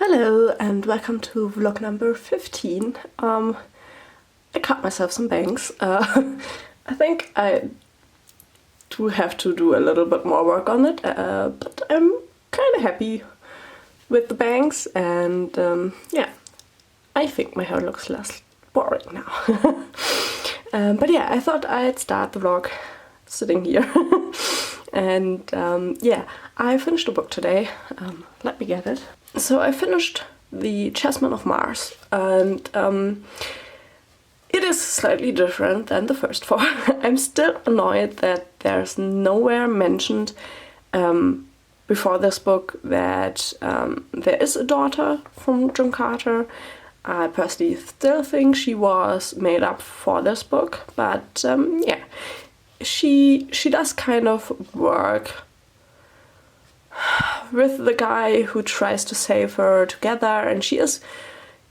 Hello and welcome to vlog number 15. I cut myself some bangs. I think I do have to do a little bit more work on it, but I'm kind of happy with the bangs and yeah, I think my hair looks less boring now. But yeah, I thought I'd start the vlog sitting here. And yeah, I finished a book today. Let me get it. So I finished The Chessmen of Mars, and it is slightly different than the first four. I'm still annoyed that there's nowhere mentioned before this book that there is a daughter from John Carter. I personally still think she was made up for this book, but yeah, she does kind of work with the guy who tries to save her together, and she is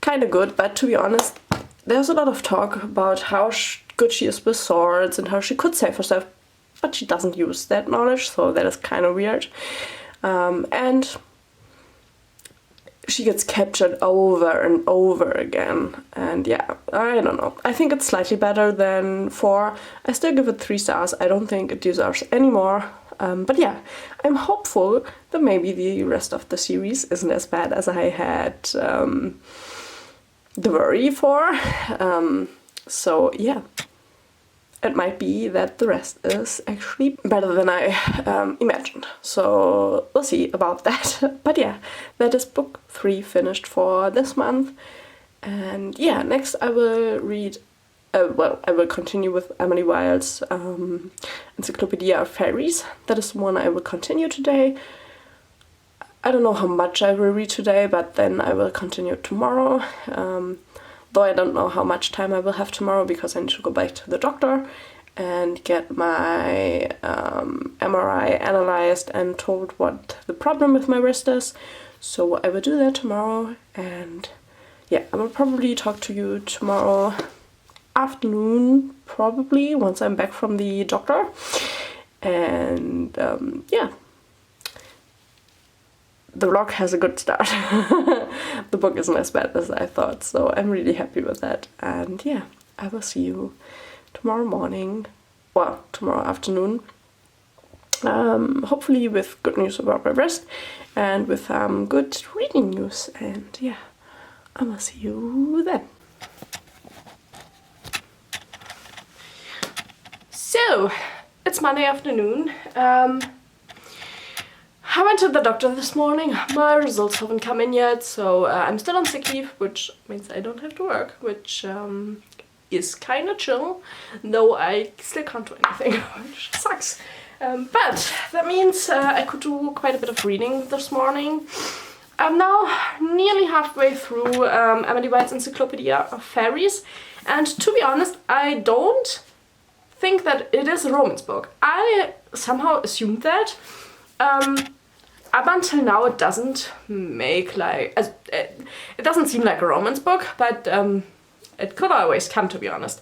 kind of good, but to be honest, there's a lot of talk about how good she is with swords and how she could save herself, but she doesn't use that knowledge, so that is kind of weird. And she gets captured over and over again, and yeah, I don't know. I think it's slightly better than 4. I still give it 3 stars. I don't think it deserves any more. But yeah, I'm hopeful that maybe the rest of the series isn't as bad as I had the worry for. So yeah, it might be that the rest is actually better than I imagined. So we'll see about that. But yeah, that is book 3 finished for this month. And yeah, next I will read I will continue with Emily Wilde's Encyclopedia of Fairies. That is one I will continue today. I don't know how much I will read today, but then I will continue tomorrow. Though I don't know how much time I will have tomorrow because I need to go back to the doctor and get my MRI analyzed and told what the problem with my wrist is. So I will do that tomorrow, and yeah, I will probably talk to you tomorrow afternoon, probably, once I'm back from the doctor. And yeah, the vlog has a good start. The book isn't as bad as I thought, so I'm really happy with that. And yeah, I will see you tomorrow morning, well, tomorrow afternoon, hopefully with good news about my wrist and with good reading news. And yeah, I will see you then. So, it's Monday afternoon. I went to the doctor this morning. My results haven't come in yet, so I'm still on sick leave, which means I don't have to work, which is kind of chill, though I still can't do anything, which sucks. But that means I could do quite a bit of reading this morning. I'm now nearly halfway through Emily Wilde's Encyclopedia of Fairies, and to be honest, I don't think that it is a romance book. I somehow assumed that. Up until now it doesn't make like... it doesn't seem like a romance book, but it could always come, to be honest.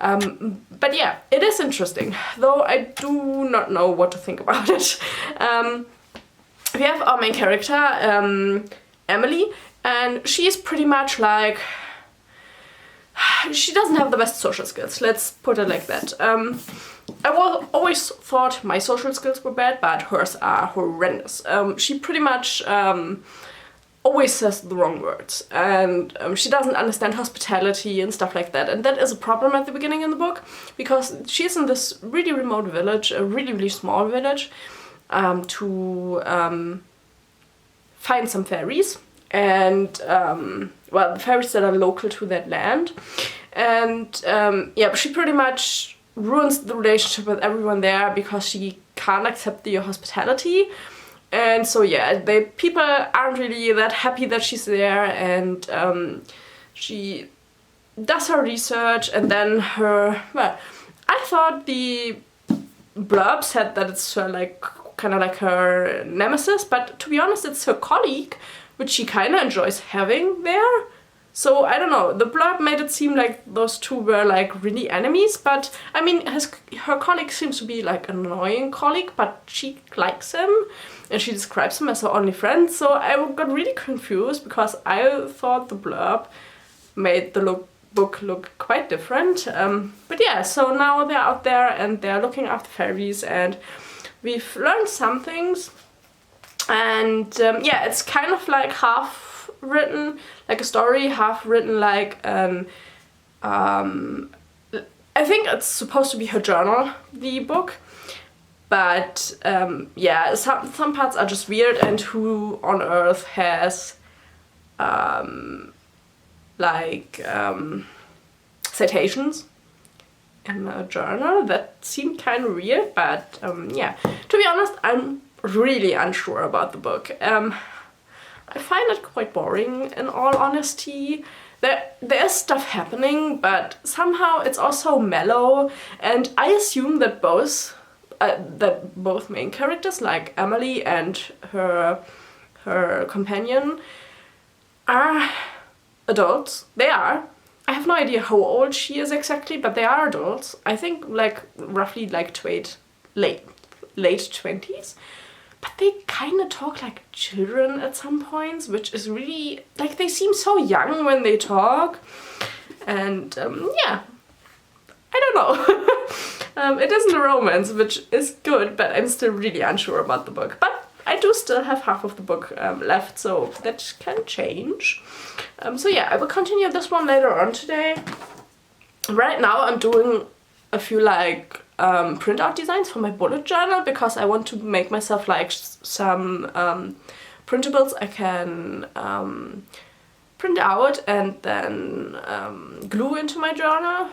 But yeah, it is interesting, though I do not know what to think about it. We have our main character, Emily, and she's pretty much like... she doesn't have the best social skills, let's put it like that. I always thought my social skills were bad, but hers are horrendous. She pretty much always says the wrong words, and she doesn't understand hospitality and stuff like that. And that is a problem at the beginning in the book, because she's in this really remote village, a really, really small village, to find some fairies. And well, the fairies that are local to that land, and yeah, she pretty much ruins the relationship with everyone there because she can't accept the hospitality. And so yeah, people aren't really that happy that she's there, and she does her research, and then well, I thought the blurb said that it's like kind of like her nemesis, but to be honest, it's her colleague, which she kind of enjoys having there. So I don't know, the blurb made it seem like those two were like really enemies, but I mean her colleague seems to be like an annoying colleague, but she likes him and she describes him as her only friend. So I got really confused because I thought the blurb made the book look quite different. But yeah, so now they're out there and they're looking after fairies and we've learned some things. And yeah, it's kind of like half written like a story, half written like I think it's supposed to be her journal, the book, but yeah, some parts are just weird. And who on earth has citations in a journal? That seemed kind of weird, but yeah, to be honest, I'm really unsure about the book. I find it quite boring, in all honesty. There's stuff happening, but somehow it's also mellow, and I assume that both main characters, like Emily and her companion, are adults. They are. I have no idea how old she is exactly, but they are adults. I think like roughly like late 20s. But they kind of talk like children at some points, which is really, like, they seem so young when they talk. And yeah, I don't know. It isn't a romance, which is good, but I'm still really unsure about the book. But I do still have half of the book left, so that can change. So yeah, I will continue this one later on today. Right now I'm doing a few like printout designs for my bullet journal because I want to make myself like some printables I can print out and then glue into my journal,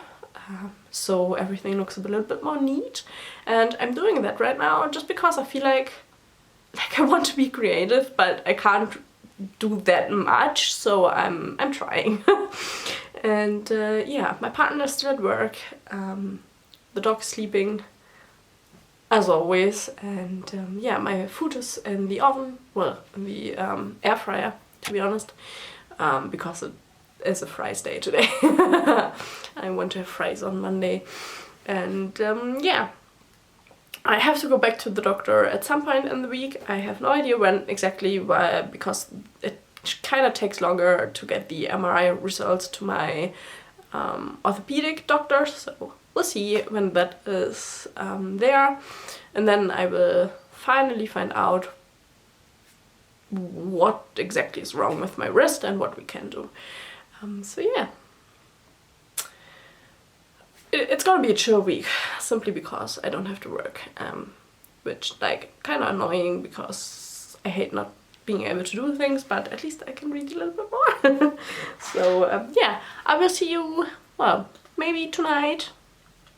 so everything looks a little bit more neat. And I'm doing that right now just because I feel like I want to be creative, but I can't do that much, so I'm trying. And yeah, my partner's still at work. The dog's sleeping, as always, and yeah, my food is in the oven, well, in the air fryer, to be honest, because it is a fries day today. I want to have fries on Monday, and yeah, I have to go back to the doctor at some point in the week. I have no idea when exactly, because it kind of takes longer to get the MRI results to my orthopedic doctor, so we'll see when that is there, and then I will finally find out what exactly is wrong with my wrist and what we can do. So yeah, it's gonna be a chill week, simply because I don't have to work, which like kind of annoying because I hate not being able to do things, but at least I can read a little bit more. So yeah, I will see you, well, maybe tonight,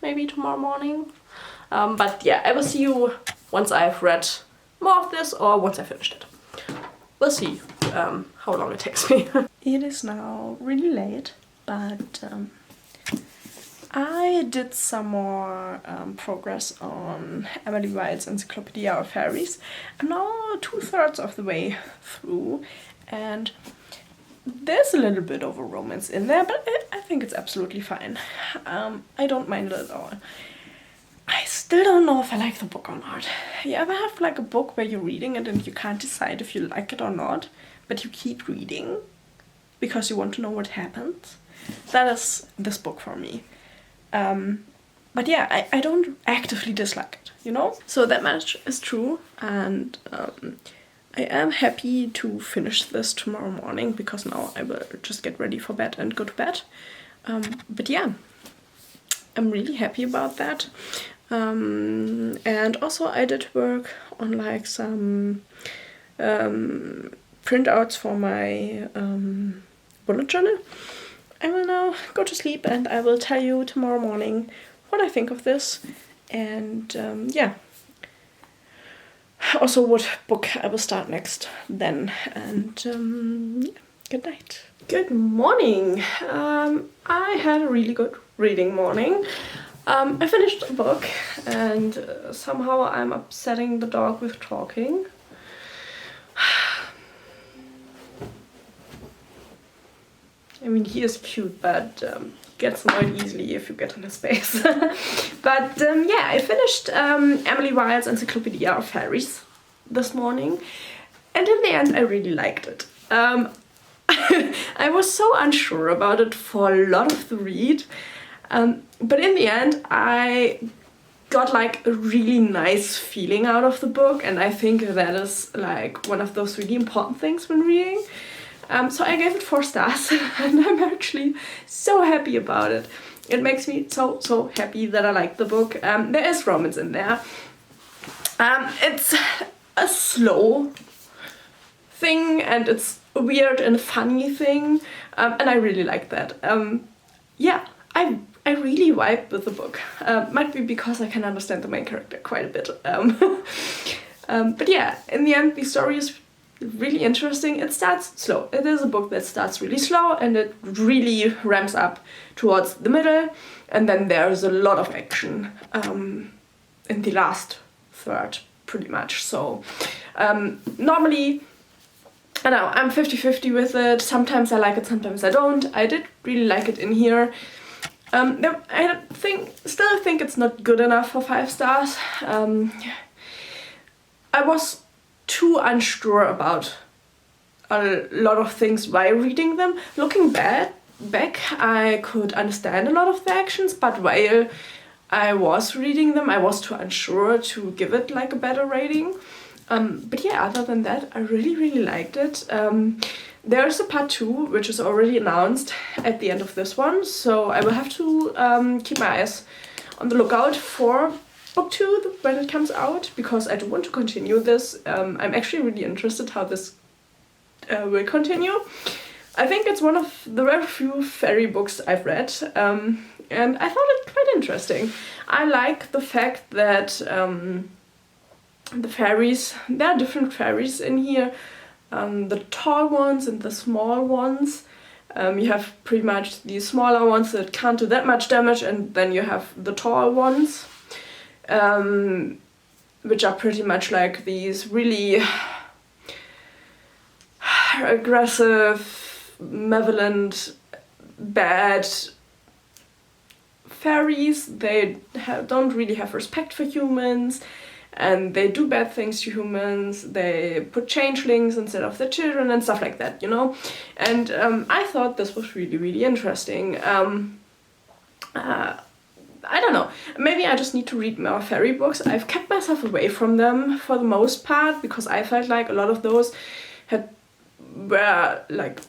maybe tomorrow morning, but yeah, I will see you once I've read more of this or once I finished it. We'll see how long it takes me. It is now really late, but I did some more progress on Emily Wilde's Encyclopedia of Fairies. I'm now 2/3 of the way through, and there's a little bit of a romance in there, but I think it's absolutely fine. I don't mind it at all. I still don't know if I like the book or not. You ever have like a book where you're reading it and you can't decide if you like it or not, but you keep reading because you want to know what happens? That is this book for me. But yeah, I don't actively dislike it, you know? So that much is true, and I am happy to finish this tomorrow morning because now I will just get ready for bed and go to bed. But yeah, I'm really happy about that. And also I did work on like some printouts for my bullet journal. I will now go to sleep and I will tell you tomorrow morning what I think of this, and yeah, also what book I will start next then. And yeah, good night. Good morning. I had a really good reading morning. I finished a book and somehow I'm upsetting the dog with talking. I mean, he is cute, but gets annoyed easily if you get in his space. But yeah, I finished Emily Wilde's Encyclopedia of Fairies this morning, and in the end I really liked it. I was so unsure about it for a lot of the read, but in the end I got like a really nice feeling out of the book, and I think that is like one of those really important things when reading. So I gave it 4 stars and I'm actually so happy about it. It makes me so happy that I like the book. There is romance in there. It's a slow thing and it's a weird and funny thing, and I really like that. Yeah, I really vibe with the book. Might be because I can understand the main character quite a bit. But yeah, in the end the story is really interesting. It starts slow. It is a book that starts really slow and it really ramps up towards the middle, and then there's a lot of action in the last third pretty much. So normally, I know, I'm 50-50 with it. Sometimes I like it, sometimes I don't. I did really like it in here. I still think it's not good enough for 5 stars. I was too unsure about a lot of things while reading them. Looking back, I could understand a lot of the actions, but while I was reading them, I was too unsure to give it like a better rating. But yeah, other than that, I really liked it. There's a part 2, which is already announced at the end of this one, so I will have to keep my eyes on the lookout for book 2 when it comes out, because I do want to continue this. I'm actually really interested how this will continue. I think it's one of the very few fairy books I've read, and I thought it quite interesting. I like the fact that the fairies, there are different fairies in here, the tall ones and the small ones. You have pretty much the smaller ones that can't do that much damage, and then you have the tall ones, which are pretty much like these really aggressive, malevolent, bad fairies. They don't really have respect for humans, and they do bad things to humans. They put changelings instead of their children and stuff like that, you know? And I thought this was really interesting. I don't know, maybe I just need to read more fairy books. I've kept myself away from them for the most part, because I felt like a lot of those were like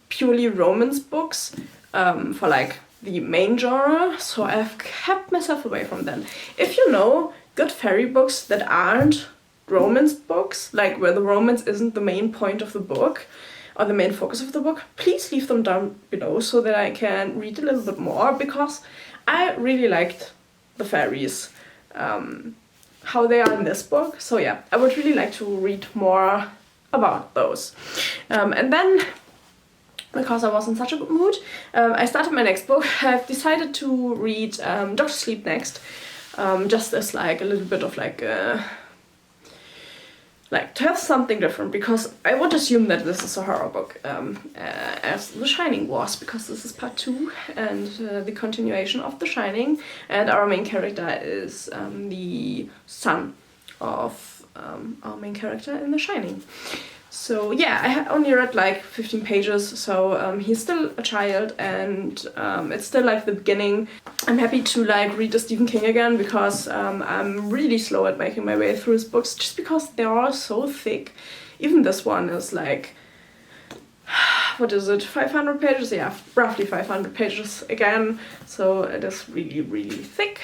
purely romance books for like the main genre, so I've kept myself away from them. If you know good fairy books that aren't romance books, like where the romance isn't the main point of the book or the main focus of the book, please leave them down below so that I can read a little bit more, because I really liked the fairies, how they are in this book. So yeah, I would really like to read more about those. And then, because I was in such a good mood, I started my next book. I've decided to read Dr. Sleep next, just as like a little bit of like to have something different, because I would assume that this is a horror book, as The Shining was, because this is part 2 and the continuation of The Shining, and our main character is the son of our main character in The Shining. So yeah, I only read like 15 pages, so he's still a child, and it's still like the beginning. I'm happy to like read a Stephen King again, because I'm really slow at making my way through his books, just because they are so thick. Even this one is like, what is it, 500 pages? Yeah, roughly 500 pages again, so it is really thick.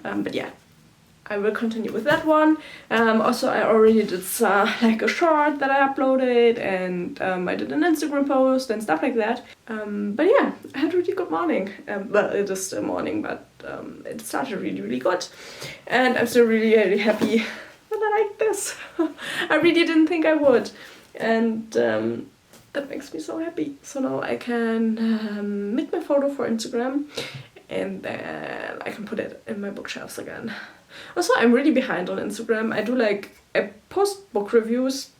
But yeah, I will continue with that one. Also, I already did like a short that I uploaded, and I did an Instagram post and stuff like that. But yeah, I had a really good morning. Well, it is still morning, but it started really good. And I'm still really happy that I like this. I really didn't think I would. And that makes me so happy. So now I can make my photo for Instagram, and then I can put it in my bookshelves again. Also, I'm really behind on Instagram. I post book reviews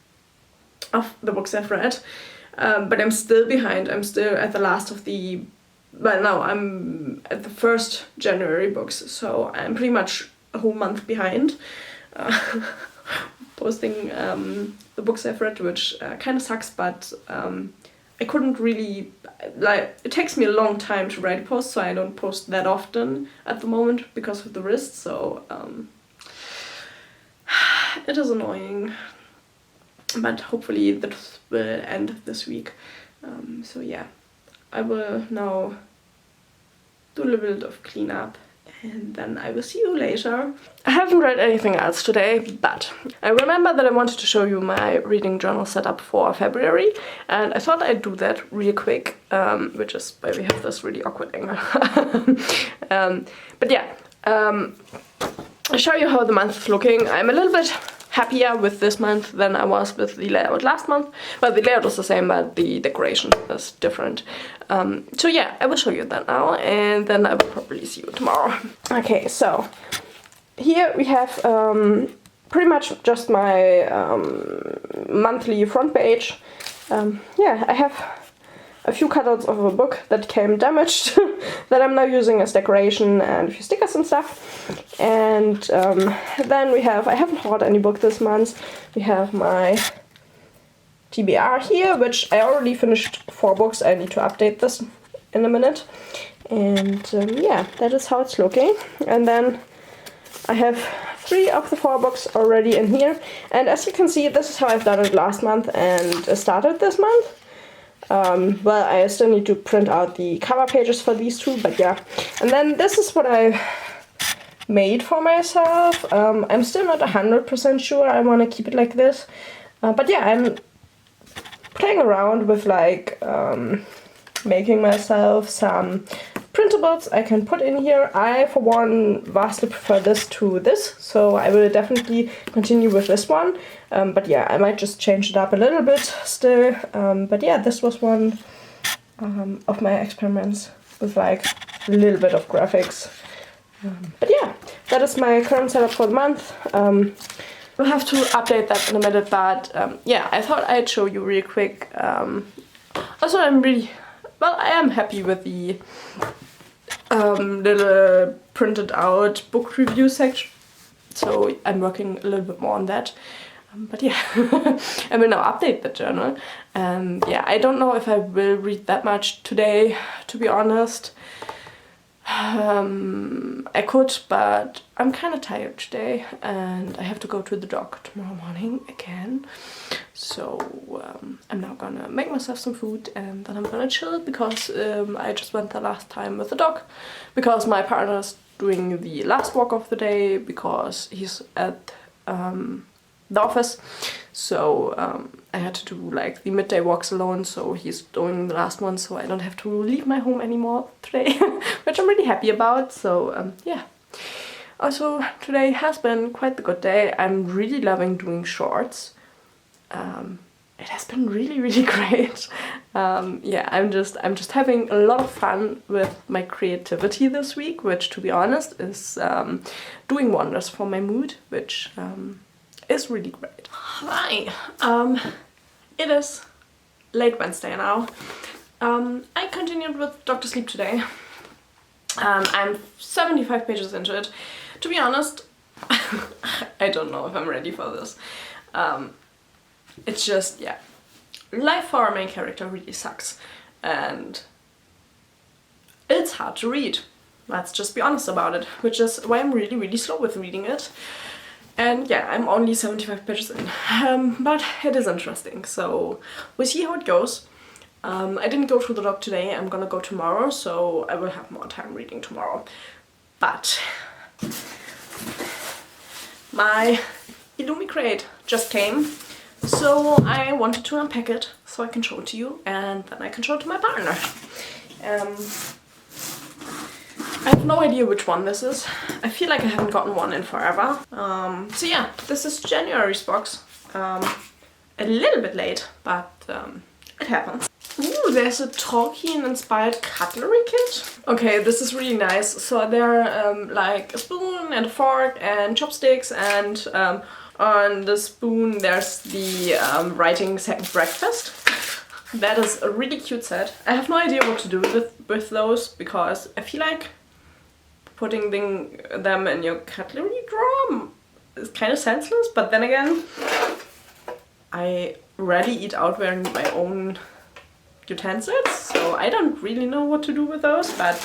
of the books I've read, but I'm still behind. I'm still at the last of the, well, no, I'm at the first January books, so I'm pretty much a whole month behind posting the books I've read, which kind of sucks, but I couldn't really, like, it takes me a long time to write a post, so I don't post that often at the moment because of the wrist, so it is annoying, but hopefully this will end this week. So yeah, I will now do a little bit of cleanup and then I will see you later. I haven't read anything else today, but I remember that I wanted to show you my reading journal setup for February, and I thought I'd do that real quick, which is why we have this really awkward angle. But yeah, I'll show you how the month is looking. I'm a little bit happier with this month than I was with the layout last month. Well, the layout was the same, but the decoration is different. So yeah, I will show you that now, and then I will probably see you tomorrow. Okay, so here we have pretty much just my monthly front page. Yeah, I have a few cutouts of a book that came damaged that I'm now using as decoration, and a few stickers and stuff. And then we have, I haven't bought any book this month. We have my TBR here, which I already finished 4 books. I need to update this in a minute. And yeah, that is how it's looking. And then I have 3 of the 4 books already in here. And as you can see, this is how I've done it last month and started this month. Well, I still need to print out the cover pages for these 2, but yeah. And then this is what I made for myself. I'm still not 100% sure I want to keep it like this. But yeah, I'm playing around with like making myself some printables I can put in here. I, for one, vastly prefer this to this, so I will definitely continue with this one. But yeah, I might just change it up a little bit still. But yeah, this was one of my experiments with like a little bit of graphics. But yeah, that is my current setup for the month. We'll have to update that in a minute, but yeah, I thought I'd show you real quick. Also, I am happy with the little printed out book review section, so I'm working a little bit more on that. But yeah, I will now update the journal, and yeah, I don't know if I will read that much today, to be honest. I could, but I'm kind of tired today, and I have to go to the dog tomorrow morning again. So I'm now gonna make myself some food, and then I'm gonna chill, because I just went the last time with the dog, because my partner's doing the last walk of the day, because he's at the office. So I had to do like the midday walks alone, so he's doing the last one, so I don't have to leave my home anymore today, which I'm really happy about. So yeah. Also, today has been quite the good day. I'm really loving doing shorts. It has been really, really great. Yeah, I'm just having a lot of fun with my creativity this week, which, to be honest, is doing wonders for my mood, which is really great. Hi, it is late Wednesday now. I continued with Dr. Sleep today. I'm 75 pages into it. To be honest, I don't know if I'm ready for this. It's just, yeah, life for our main character really sucks, and it's hard to read. Let's just be honest about it, which is why I'm really, really slow with reading it. And yeah, I'm only 75 pages in, but it is interesting, so we'll see how it goes. I didn't go to the dog today. I'm gonna go tomorrow, so I will have more time reading tomorrow. But my illumicrate just came, so I wanted to unpack it so I can show it to you, and then I can show it to my partner. I have no idea which one this is. I feel like I haven't gotten one in forever. So yeah, this is January's box. A little bit late, but it happens. Ooh, there's a Tolkien-inspired cutlery kit. Okay, this is really nice. So there are like a spoon and a fork and chopsticks, and on the spoon there's the writing set breakfast. That is a really cute set. I have no idea what to do with those because I feel like putting them in your cutlery drawer is kind of senseless, but then again, I rarely eat out wearing my own utensils, so I don't really know what to do with those, but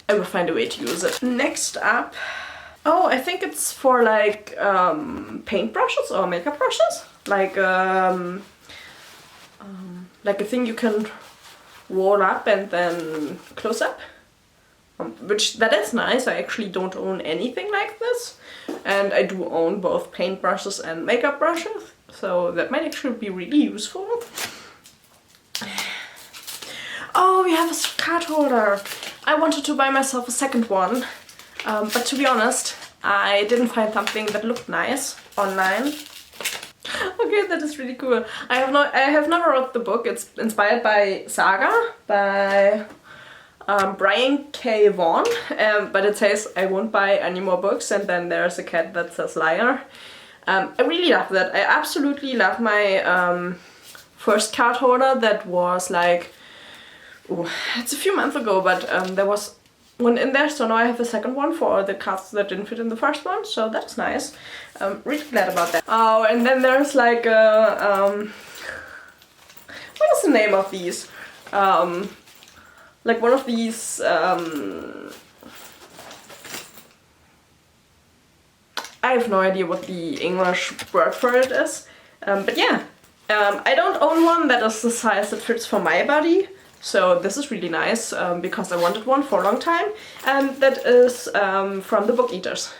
I will find a way to use it. Next up, oh, I think it's for like paint brushes or makeup brushes, like a thing you can roll up and then close up, which that is nice. I actually don't own anything like this, and I do own both paint brushes and makeup brushes, so that might actually be really useful. Oh, we have a card holder. I wanted to buy myself a second one, but to be honest, I didn't find something that looked nice online. Okay, that is really cool. I have never read the book. It's inspired by Saga by Brian K. Vaughan, but it says I won't buy any more books, and then there's a cat that says liar. I really love that. I absolutely love my first card holder that was like, ooh, it's a few months ago, but there was one in there, so now I have a second one for the cards that didn't fit in the first one, so that's nice. Really glad about that. Oh, and then there's like a, what is the name of these? Like one of these, I have no idea what the English word for it is, but yeah. I don't own one that is the size that fits for my body. So this is really nice because I wanted one for a long time, and that is from the Book Eaters.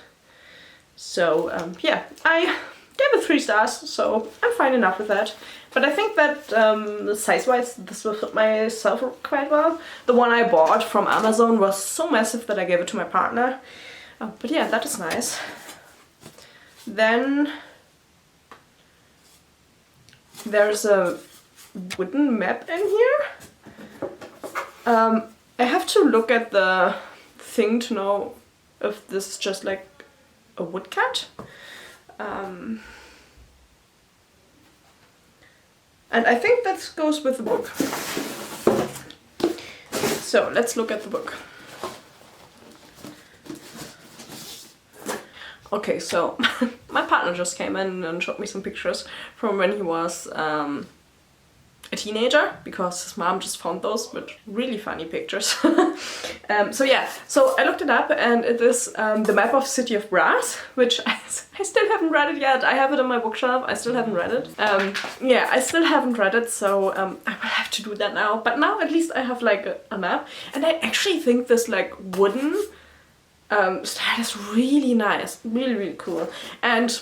So yeah, I gave it 3 stars, so I'm fine enough with that. But I think that size-wise this will fit myself quite well. The one I bought from Amazon was so massive that I gave it to my partner. But yeah, that is nice. Then there's a wooden map in here. I have to look at the thing to know if this is just like a woodcut. And I think that goes with the book. So let's look at the book. Okay, so my partner just came in and showed me some pictures from when he was a teenager, because his mom just found those with really funny pictures. So yeah, so I looked it up, and it is the map of City of Brass, which I still haven't read it yet. I have it on my bookshelf, I still haven't read it. Yeah, I still haven't read it, so I will have to do that now. But now at least I have like a map, and I actually think this like wooden style is really nice, really, really cool. And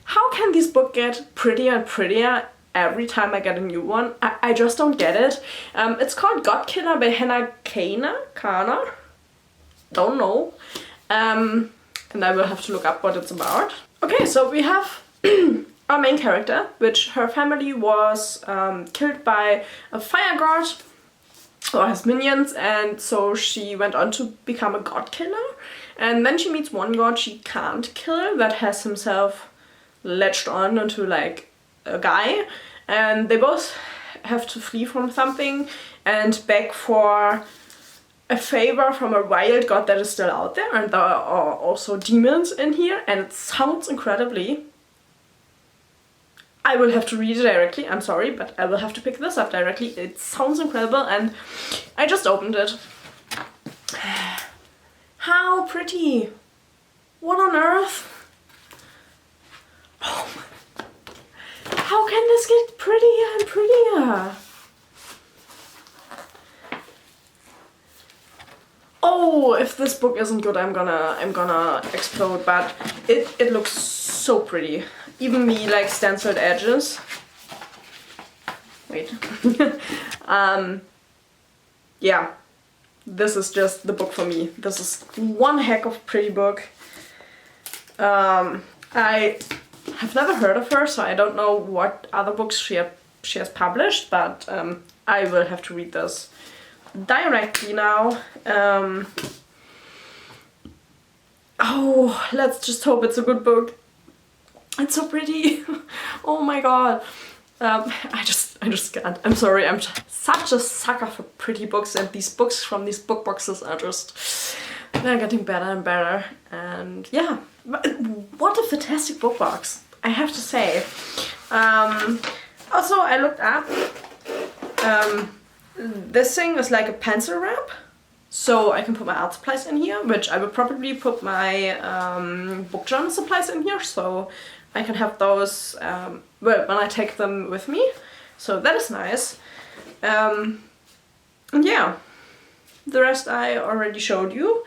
how can this book get prettier and prettier every time I get a new one? I just don't get it. It's called God Killer by Hannah Kana. Don't know. And I will have to look up what it's about. Okay, so we have our main character, which her family was killed by a fire god or his minions, and so she went on to become a god killer. And then she meets one god she can't kill that has himself latched on onto like a guy, and they both have to flee from something and beg for a favor from a wild god that is still out there, and there are also demons in here, and it sounds incredibly. I will have to read it directly, I'm sorry, but I will have to pick this up directly. It sounds incredible, and I just opened it. How pretty! What on earth? Oh, how can this get prettier and prettier? Oh, if this book isn't good, I'm gonna explode. But it looks so pretty. Even the like stenciled edges. Wait. Yeah, this is just the book for me. This is one heck of a pretty book. I have never heard of her, so I don't know what other books she has published, but I will have to read this directly now. Oh, let's just hope it's a good book. It's so pretty. Oh my god. I just can't. I'm sorry, I'm such a sucker for pretty books, and these books from these book boxes are just, they're getting better and better. And yeah, what a fantastic book box, I have to say. Also, I looked up, this thing is like a pencil wrap, so I can put my art supplies in here, which I will probably put my book journal supplies in here, so I can have those well, when I take them with me. So that is nice. And yeah, the rest I already showed you.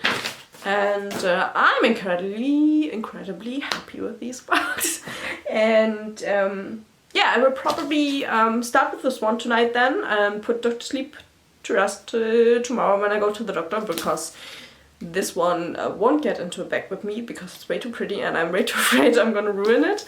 And I'm incredibly happy with these books. And yeah, I will probably start with this one tonight then and put Dr. Sleep to rest tomorrow when I go to the doctor, because this one won't get into a bag with me because it's way too pretty and I'm way too afraid I'm gonna ruin it.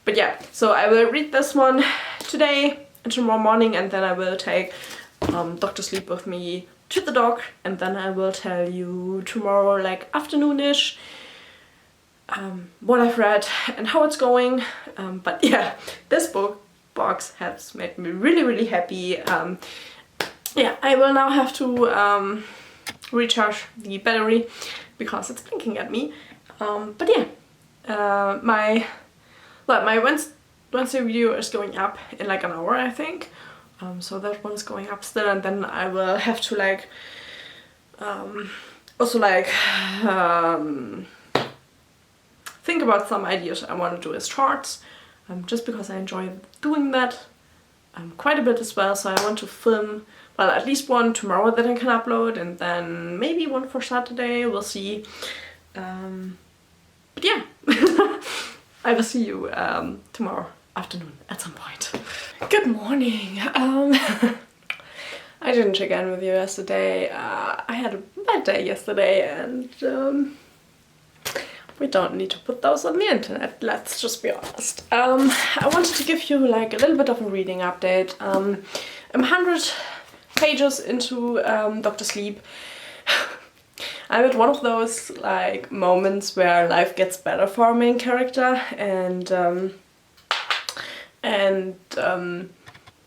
But yeah, so I will read this one today and tomorrow morning, and then I will take Dr. Sleep with me to the dog, and then I will tell you tomorrow, like afternoonish, what I've read and how it's going. But yeah, this book box has made me really happy. Yeah, I will now have to recharge the battery because it's blinking at me. But yeah, my Wednesday video is going up in like an hour, I think. So that one is going up still, and then I will have to like also like think about some ideas I want to do as shorts, just because I enjoy doing that quite a bit as well. So I want to film, well, at least one tomorrow that I can upload, and then maybe one for Saturday, we'll see. But yeah, I will see you tomorrow afternoon at some point. Good morning. I didn't check in with you yesterday. I had a bad day yesterday, and we don't need to put those on the internet, let's just be honest. I wanted to give you like a little bit of a reading update. I'm 100 pages into Dr. Sleep. I'm at one of those like moments where life gets better for our main character, and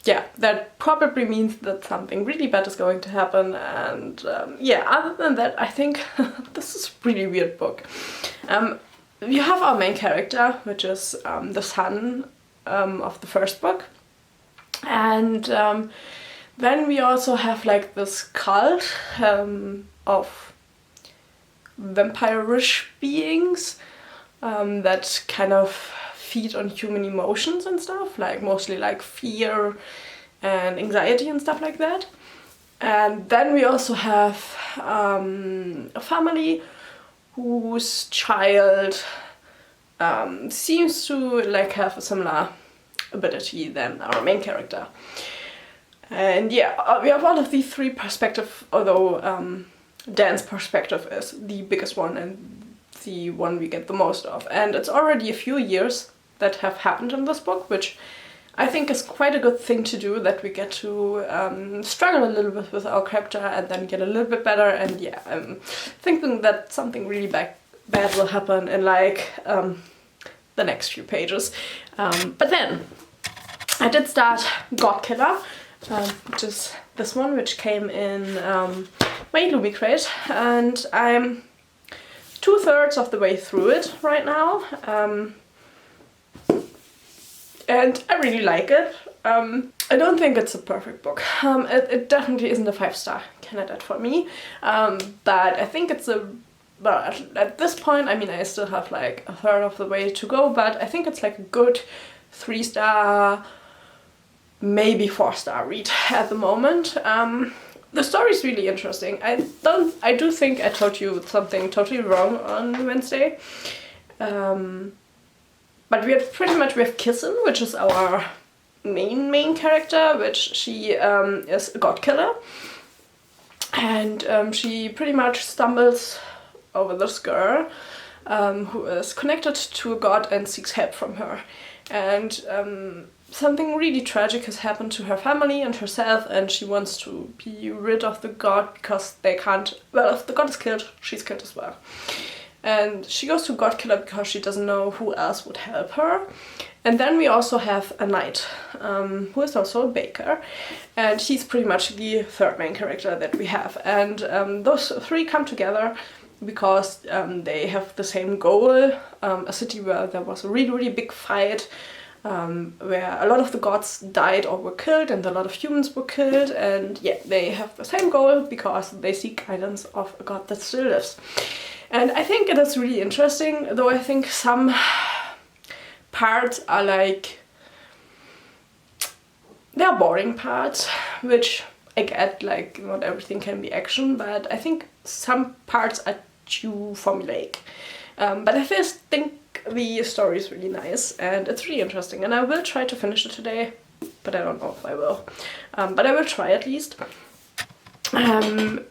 yeah, that probably means that something really bad is going to happen. And yeah, other than that, I think this is a really weird book. You have our main character, which is the son of the first book, and then we also have like this cult of vampire-ish beings that kind of feed on human emotions and stuff, like mostly like fear and anxiety and stuff like that. And then we also have a family whose child seems to like have a similar ability than our main character. And yeah, we have all of these three perspectives, although Dan's perspective is the biggest one and the one we get the most of. And it's already a few years that have happened in this book, which I think is quite a good thing to do, that we get to struggle a little bit with our character and then get a little bit better. And yeah, I'm thinking that something really bad will happen in like the next few pages. But then I did start God Killer, which is this one, which came in my illumicrate, and I'm 2/3 of the way through it right now. And I really like it. I don't think it's a perfect book. It definitely isn't a 5-star candidate for me. But I think it's a, well, at this point, I mean, I still have like 1/3 of the way to go, but I think it's like a good 3-star, maybe 4-star read at the moment. The story is really interesting. I do think I told you something totally wrong on Wednesday. But we have Kissin, which is our main character, which she is a god killer. And she pretty much stumbles over this girl who is connected to a god and seeks help from her. And something really tragic has happened to her family and herself, and she wants to be rid of the god because they can't, well, if the god is killed, she's killed as well. And she goes to God Killer because she doesn't know who else would help her. And then we also have a knight, who is also a baker, and he's pretty much the third main character that we have. And those three come together because they have the same goal, a city where there was a really, really big fight, where a lot of the gods died or were killed and a lot of humans were killed, and yeah, they have the same goal because they seek guidance of a god that still lives. And I think it is really interesting, though I think some parts are like, they're boring parts, which I get, like not everything can be action, but I think some parts are too formulaic. But I just think the story is really nice and it's really interesting, and I will try to finish it today, but I don't know if I will. But I will try at least.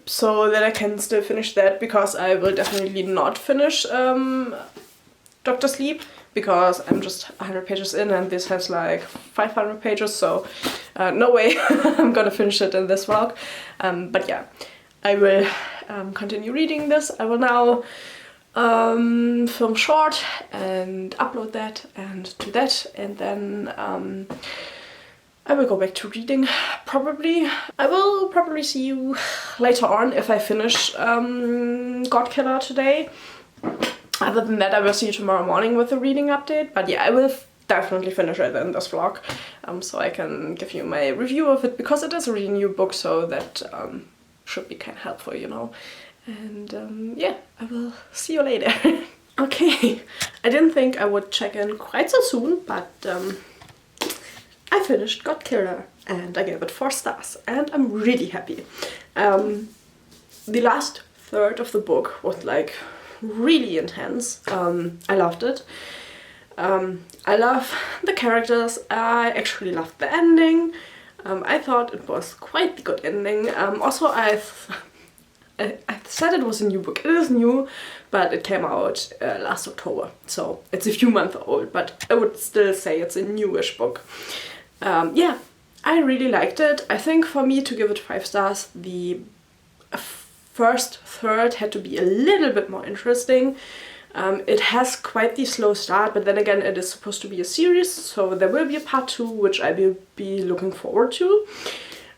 So that I can still finish that, because I will definitely not finish Dr. Sleep, because I'm just 100 pages in and this has like 500 pages, so no way I'm gonna finish it in this vlog. But yeah, I will continue reading this. I will now film short and upload that and do that, and then I will go back to reading, probably. I will probably see you later on if I finish God Killer today. Other than that, I will see you tomorrow morning with a reading update. But yeah, I will definitely finish it in this vlog, so I can give you my review of it, because it is a really new book, so that should be kind of helpful, you know. And yeah, I will see you later. Okay, I didn't think I would check in quite so soon, but I finished God Killer and I gave it 4 stars, and I'm really happy. The last third of the book was like really intense. I loved it. I love the characters. I actually loved the ending. I thought it was quite the good ending. Also, I said it was a new book. It is new, but it came out last October, so it's a few months old, but I would still say it's a newish book. Yeah, I really liked it. I think for me to give it 5 stars, the first third had to be a little bit more interesting. It has quite the slow start, but then again it is supposed to be a series, so there will be a part 2, which I will be looking forward to.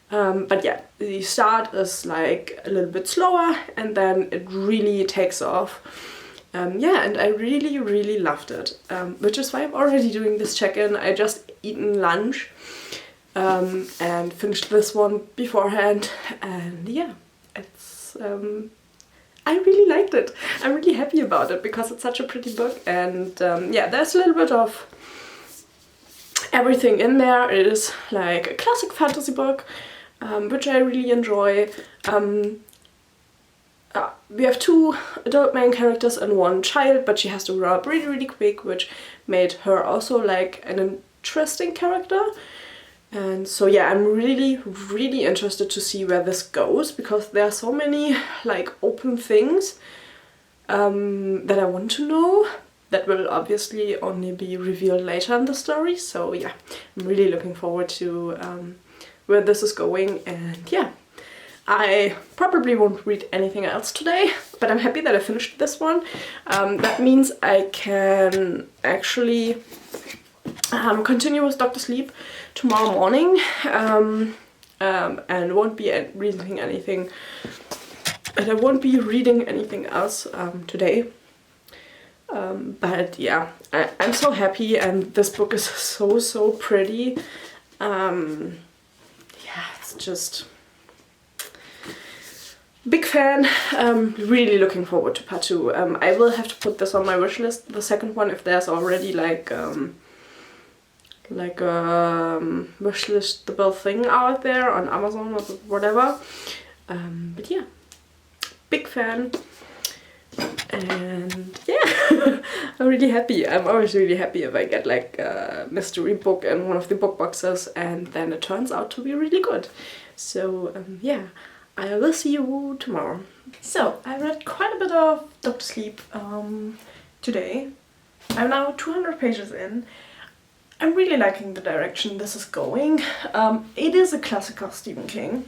But yeah, the start is like a little bit slower and then it really takes off. Yeah, and I really, really loved it, which is why I'm already doing this check-in. I just eaten lunch and finished this one beforehand, and yeah, it's I really liked it. I'm really happy about it because it's such a pretty book, and yeah, there's a little bit of everything in there. It is like a classic fantasy book, which I really enjoy. We have 2 adult main characters and 1 child, but she has to grow up really, really quick, which made her also like an interesting character. And so yeah, I'm really, really interested to see where this goes, because there are so many like open things that I want to know that will obviously only be revealed later in the story. So yeah, I'm really looking forward to where this is going, and yeah. I probably won't read anything else today, but I'm happy that I finished this one. That means I can actually continue with Dr. Sleep tomorrow morning, and won't be reading anything. And I won't be reading anything else today. But yeah, I'm so happy, and this book is so, so pretty. Yeah, it's just big fan. Really looking forward to part 2. I will have to put this on my wish list, the second one, if there's already like a wishlistable thing out there on Amazon or whatever. But yeah, big fan. And yeah, I'm really happy. I'm always really happy if I get like a mystery book in one of the book boxes and then it turns out to be really good. So yeah, I will see you tomorrow. So I read quite a bit of Dr. Sleep today. I'm now 200 pages in. I'm really liking the direction this is going. It is a classical Stephen King.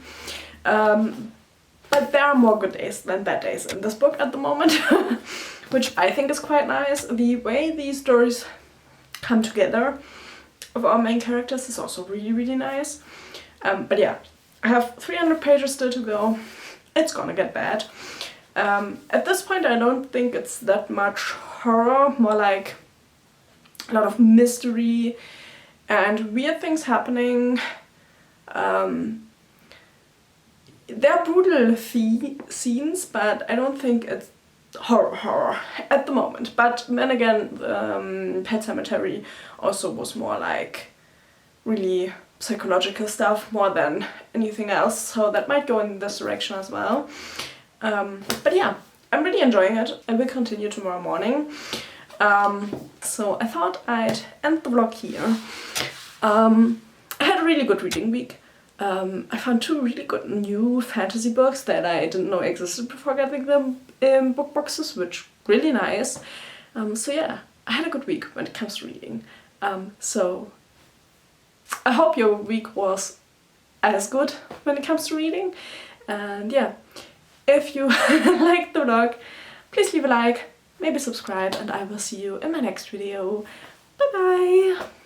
But there are more good days than bad days in this book at the moment, which I think is quite nice. The way these stories come together of our main characters is also really, really nice. But yeah, I have 300 pages still to go. It's gonna get bad. At this point I don't think it's that much horror, more like a lot of mystery and weird things happening. There are brutal scenes, but I don't think it's horror at the moment. But then again, Pet Sematary also was more like really psychological stuff more than anything else, so that might go in this direction as well. But yeah, I'm really enjoying it. I will continue tomorrow morning. So I thought I'd end the vlog here. I had a really good reading week. I found 2 really good new fantasy books that I didn't know existed before getting them in book boxes, which really nice. So yeah, I had a good week when it comes to reading. So I hope your week was as good when it comes to reading. And yeah, if you liked the vlog, please leave a like, maybe subscribe, and I will see you in my next video. Bye bye!